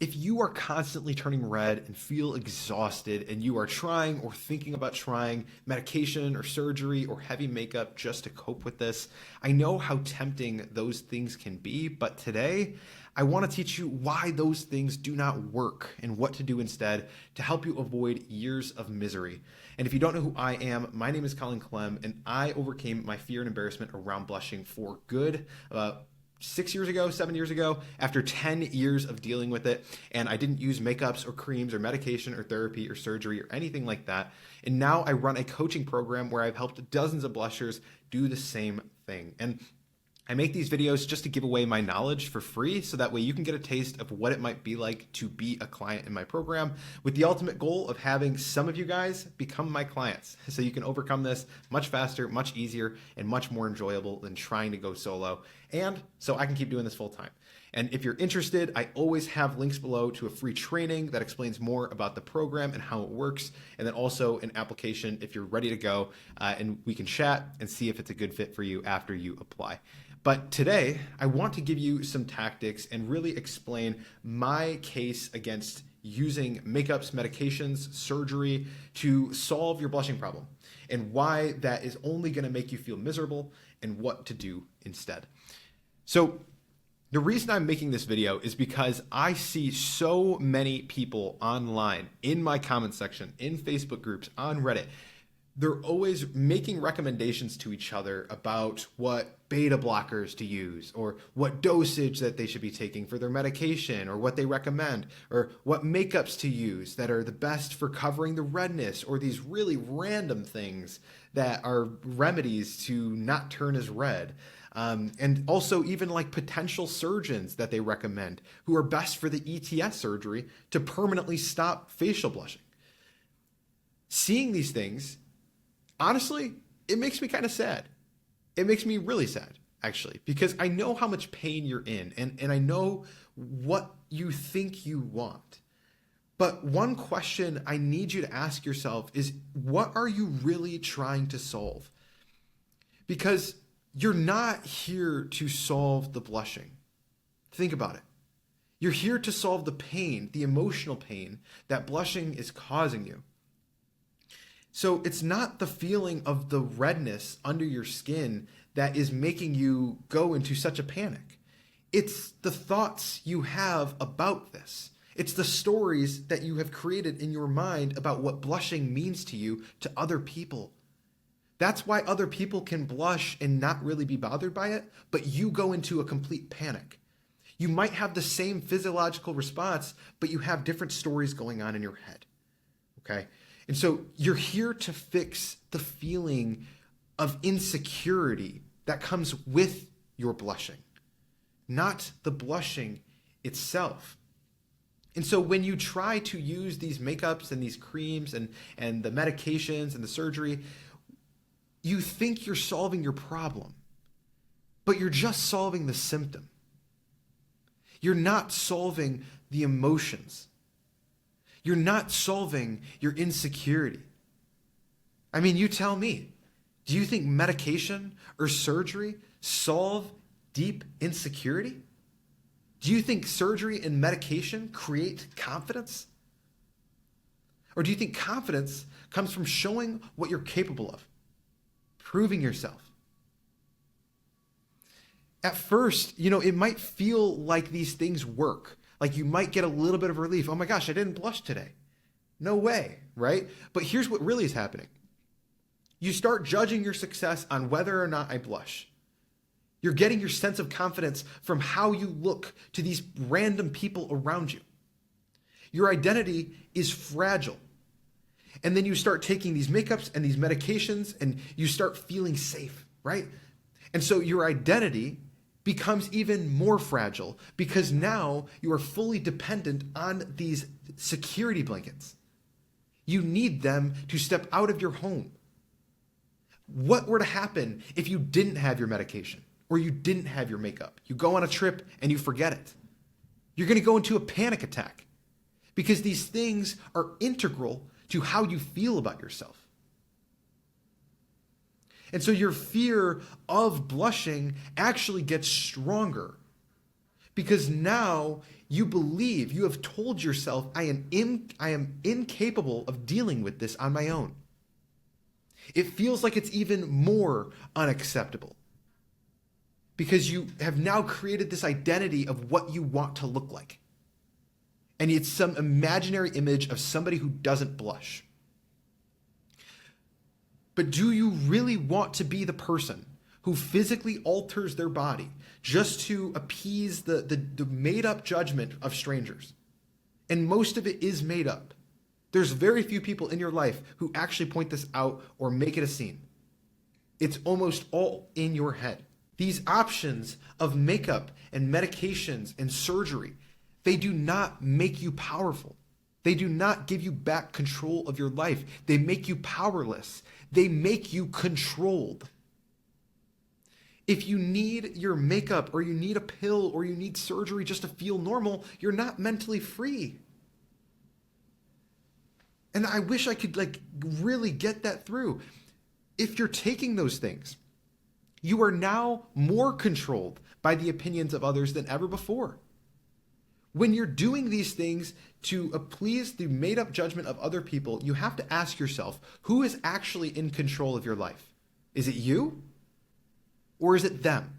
If you are constantly turning red and feel exhausted and you are trying or thinking about trying medication or surgery or heavy makeup just to cope with this, I know how tempting those things can be, but today I want to teach you why those things do not work and what to do instead to help you avoid years of misery. And if you don't know who I am, my name is Colin Clem, and I overcame my fear and embarrassment around blushing for good. 6 years ago, 7 years ago, after 10 years of dealing with it. And I didn't use makeups or creams or medication or therapy or surgery or anything like that. And now I run a coaching program where I've helped dozens of blushers do the same thing. And I make these videos just to give away my knowledge for free so that way you can get a taste of what it might be like to be a client in my program, with the ultimate goal of having some of you guys become my clients so you can overcome this much faster, much easier, and much more enjoyable than trying to go solo, and so I can keep doing this full time. And if you're interested, I always have links below to a free training that explains more about the program and how it works, and then also an application if you're ready to go, and we can chat and see if it's a good fit for you after you apply. But today, I want to give you some tactics and really explain my case against using makeups, medications, surgery to solve your blushing problem, and why that is only going to make you feel miserable and what to do instead. So the reason I'm making this video is because I see so many people online, in my comment section, in Facebook groups, on Reddit. They're always making recommendations to each other about what beta blockers to use, or what dosage that they should be taking for their medication, or what they recommend, or what makeups to use that are the best for covering the redness, or these really random things that are remedies to not turn as red. And also even like potential surgeons that they recommend who are best for the ETS surgery to permanently stop facial blushing. Seeing these things, honestly, it makes me kind of sad. It makes me really sad, actually, because I know how much pain you're in, and I know what you think you want. But one question I need you to ask yourself is, what are you really trying to solve? Because you're not here to solve the blushing. Think about it. You're here to solve the pain, the emotional pain that blushing is causing you. So it's not the feeling of the redness under your skin that is making you go into such a panic. It's the thoughts you have about this. It's the stories that you have created in your mind about what blushing means to you, to other people. That's why other people can blush and not really be bothered by it, but you go into a complete panic. You might have the same physiological response, but you have different stories going on in your head. Okay? And so you're here to fix the feeling of insecurity that comes with your blushing, not the blushing itself. And so when you try to use these makeups and these creams and the medications and the surgery, you think you're solving your problem, but you're just solving the symptom. You're not solving the emotions. You're not solving your insecurity. I mean, you tell me, do you think medication or surgery solve deep insecurity? Do you think surgery and medication create confidence? Or do you think confidence comes from showing what you're capable of, proving yourself? At first, it might feel like these things work. Like you might get a little bit of relief. Oh my gosh, I didn't blush today. No way, right? But here's what really is happening. You start judging your success on whether or not I blush. You're getting your sense of confidence from how you look to these random people around you. Your identity is fragile. And then you start taking these makeups and these medications and you start feeling safe, right? And so your identity becomes even more fragile because now you are fully dependent on these security blankets. You need them to step out of your home. What were to happen if you didn't have your medication or you didn't have your makeup? You go on a trip and you forget it. You're going to go into a panic attack because these things are integral to how you feel about yourself. And so your fear of blushing actually gets stronger because now You believe, you have told yourself, I am incapable of dealing with this on my own. It feels like it's even more unacceptable because you have now created this identity of what you want to look like. And it's some imaginary image of somebody who doesn't blush. But do you really want to be the person who physically alters their body just to appease the made-up judgment of strangers? And most of it is made up. There's very few people in your life who actually point this out or make it a scene. It's almost all in your head. These options of makeup and medications and surgery, they do not make you powerful. They do not give you back control of your life. They make you powerless. They make you controlled. If you need your makeup or you need a pill or you need surgery just to feel normal, you're not mentally free. And I wish I could really get that through. If you're taking those things, you are now more controlled by the opinions of others than ever before. When you're doing these things to please the made-up judgment of other people, you have to ask yourself, who is actually in control of your life? Is it you? Or is it them?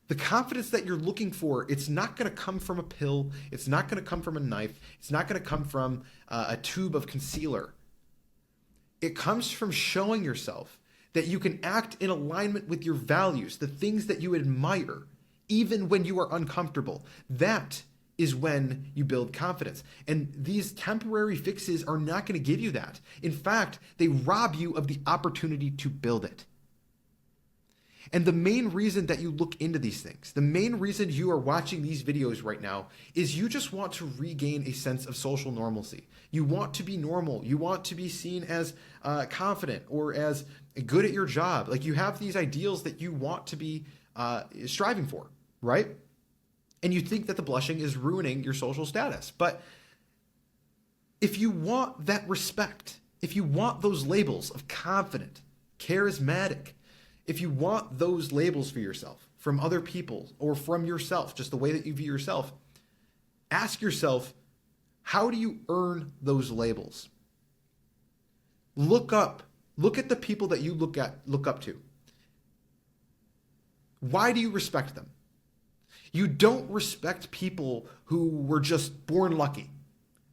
The confidence that you're looking for, it's not going to come from a pill. It's not going to come from a knife. It's not going to come from a tube of concealer. It comes from showing yourself that you can act in alignment with your values, the things that you admire, even when you are uncomfortable. That is when you build confidence. And these temporary fixes are not going to give you that. In fact, they rob you of the opportunity to build it. And the main reason that you look into these things, the main reason you are watching these videos right now is you just want to regain a sense of social normalcy. You want to be normal. You want to be seen as confident or as good at your job. Like you have these ideals that you want to be striving for, right? And you think that the blushing is ruining your social status. But if you want that respect, if you want those labels of confident, charismatic, if you want those labels for yourself from other people or from yourself, just the way that you view yourself, ask yourself, how do you earn those labels? Look at the people that you look up to. Why do you respect them? You don't respect people who were just born lucky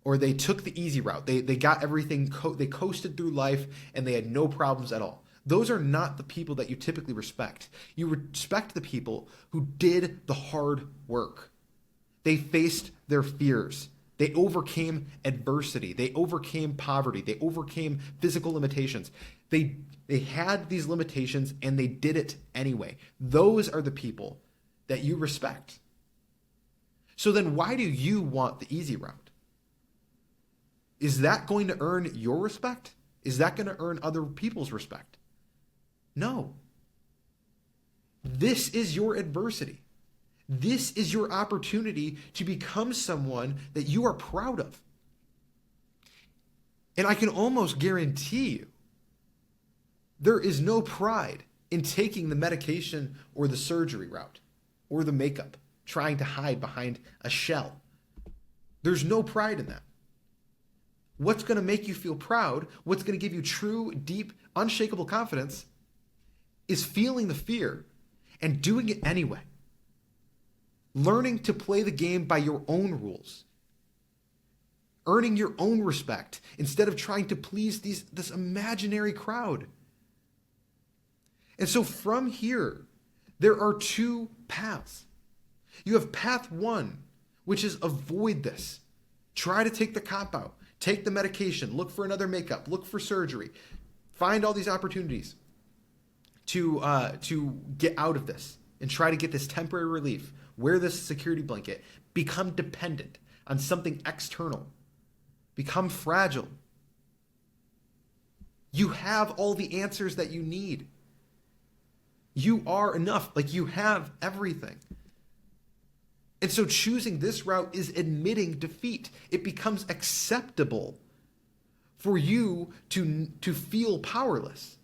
or they took the easy route. They got everything, they coasted through life and they had no problems at all. Those are not the people that you typically respect. You respect the people who did the hard work. They faced their fears. They overcame adversity. They overcame poverty. They overcame physical limitations. They had these limitations and they did it anyway. Those are the people that you respect. So then why do you want the easy route? Is that going to earn your respect? Is that going to earn other people's respect? No. This is your adversity. This is your opportunity to become someone that you are proud of. And I can almost guarantee you, there is no pride in taking the medication or the surgery route or the makeup, trying to hide behind a shell. There's no pride in that. What's going to make you feel proud, what's going to give you true, deep, unshakable confidence is feeling the fear and doing it anyway. Learning to play the game by your own rules. Earning your own respect instead of trying to please this imaginary crowd. And so from here, there are two paths. You have path one, which is avoid this. Try to take the cop out. Take the medication. Look for another makeup. Look for surgery. Find all these opportunities to get out of this and try to get this temporary relief. Wear this security blanket. Become dependent on something external. Become fragile. You have all the answers that you need. You are enough. Like you have everything. And so choosing this route is admitting defeat. It becomes acceptable for you to feel powerless,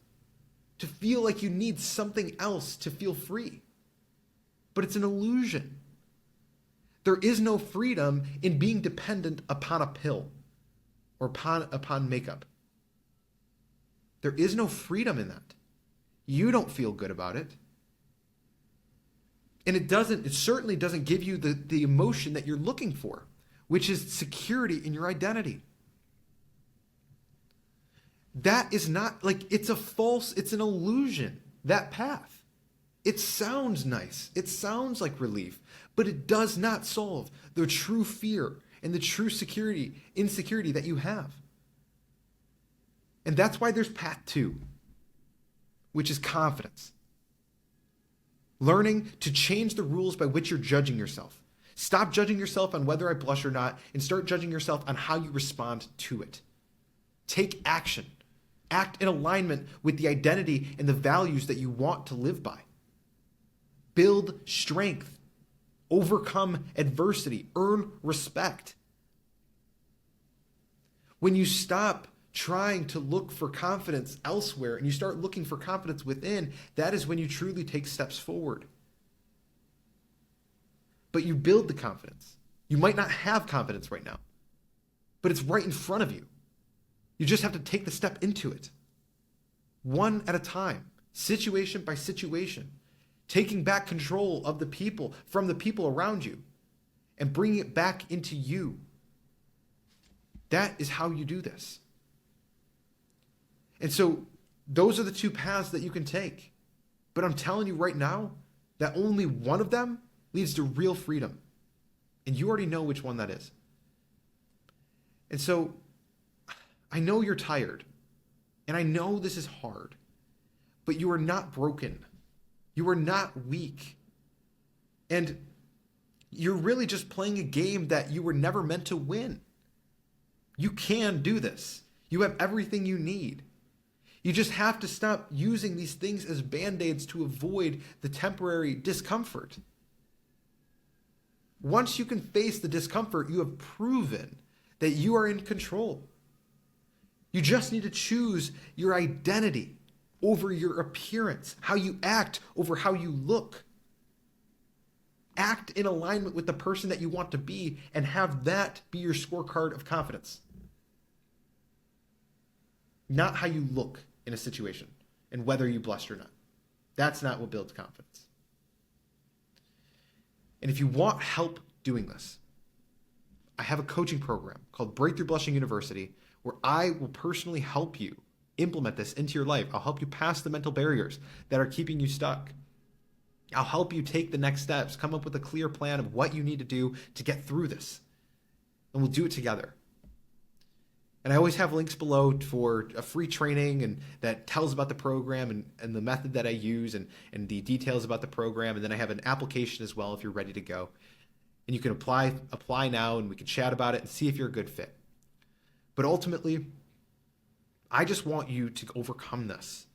to feel like you need something else to feel free. But it's an illusion. There is no freedom in being dependent upon a pill or upon makeup. There is no freedom in that. You don't feel good about it. And it certainly doesn't give you the emotion that you're looking for, which is security in your identity. That is not, it's an illusion, that path. It sounds nice. It sounds like relief, but it does not solve the true fear and the true insecurity that you have. And that's why there's path 2, which is confidence. Learning to change the rules by which you're judging yourself. Stop judging yourself on whether I blush or not, and start judging yourself on how you respond to it. Take action. Act in alignment with the identity and the values that you want to live by. Build strength. Overcome adversity. Earn respect. When you stop trying to look for confidence elsewhere and you start looking for confidence within, that is when you truly take steps forward. But you build the confidence. You might not have confidence right now, but it's right in front of you. You just have to take the step into it. One at a time, situation by situation, taking back control of the people from the people around you and bringing it back into you. That is how you do this. And so those are the 2 paths that you can take. But I'm telling you right now that only one of them leads to real freedom. And you already know which one that is. And so I know you're tired. And I know this is hard. But you are not broken. You are not weak. And you're really just playing a game that you were never meant to win. You can do this. You have everything you need. You just have to stop using these things as band-aids to avoid the temporary discomfort. Once you can face the discomfort, you have proven that you are in control. You just need to choose your identity over your appearance, how you act over how you look. Act in alignment with the person that you want to be and have that be your scorecard of confidence. Not how you look in a situation and whether you blushed or not. That's not what builds confidence. And if you want help doing this, I have a coaching program called Breakthrough Blushing University where I will personally help you implement this into your life. I'll help you pass the mental barriers that are keeping you stuck. I'll help you take the next steps, come up with a clear plan of what you need to do to get through this. And we'll do it together. And I always have links below for a free training and that tells about the program and the method that I use and the details about the program. And then I have an application as well if you're ready to go. And you can apply now and we can chat about it and see if you're a good fit. But ultimately, I just want you to overcome this.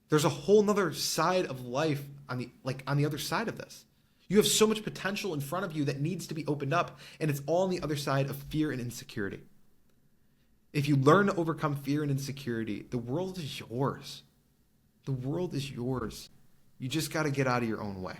There's a whole nother side of life on the other side of this. You have so much potential in front of you that needs to be opened up, and it's all on the other side of fear and insecurity. If you learn to overcome fear and insecurity, the world is yours. The world is yours. You just got to get out of your own way.